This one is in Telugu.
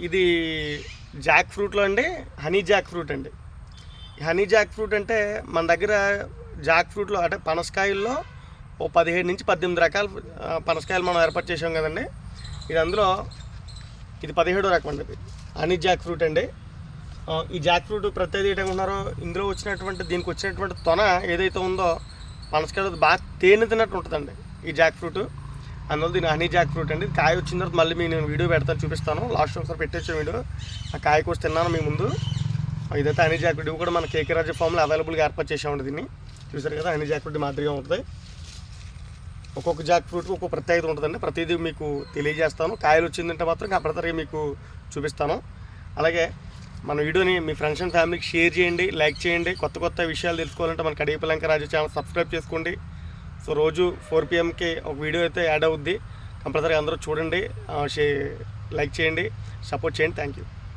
ఇది జాక్ ఫ్రూట్లో అండి, హనీ జాక్ ఫ్రూట్ అండి. హనీ జాక్ ఫ్రూట్ అంటే మన దగ్గర జాక్ ఫ్రూట్లో అంటే పనసకాయల్లో ఓ 17 నుంచి 18 రకాల పనసకాయలు మనం ఏర్పాటు చేసాం కదండి. ఇది అందులో ఇది 17వ రకం అండి. ఇది హనీ జాక్ ఫ్రూట్ అండి. ఈ జాక్ ఫ్రూట్ ప్రత్యేకత ఏంటనుకున్నారో, ఇందులో వచ్చినటువంటి దీనికి వచ్చినటువంటి తొన ఏదైతే ఉందో పనసకాయ బాగా తేనె తిన్నట్టు ఉంటుందండి ఈ జాక్ ఫ్రూట్. అందువల్ల దీని హనీ జాక్ ఫ్రూట్ అండి. కాయ వచ్చిన తర్వాత మళ్ళీ నేను వీడియో పెడతాను, చూపిస్తాను. లాస్ట్ ఒకసారి పెట్టేసాను వీడియో. ఆ కాయ కోసి తిన్నాను మీ ముందు. ఇదైతే హనీ జాక్ ఫ్రూట్. ఇవి కూడా మన కేకే రాజు ఫామ్లో అవైలబుల్గా ఏర్పాటు చేసామండి. దీన్ని చూసారు కదా, హనీ జాక్ ఫ్రూట్ మాదిరిగా ఉంటుంది. ఒక్కొక్క జాక్ ఫ్రూట్కి ఒక్కొక్క ప్రత్యేకత ఉంటుందండి. ప్రతిదీ మీకు తెలియజేస్తాను. కాయలు వచ్చిందంటే మాత్రం కంపల్సరీ మీకు చూపిస్తాను. అలాగే మన వీడియోని మీ ఫ్రెండ్స్ అండ్ ఫ్యామిలీకి షేర్ చేయండి, లైక్ చేయండి. కొత్త కొత్త విషయాలు తెలుసుకోవాలంటే మన కడియపలంక రాజు ఛానల్ సబ్స్క్రైబ్ చేసుకోండి. సో రోజు 4 PM ఒక వీడియో అయితే యాడ్ అవుద్ది. కంపల్సరీ అందరూ చూడండి, లైక్ చేయండి, సపోర్ట్ చేయండి. Thank you.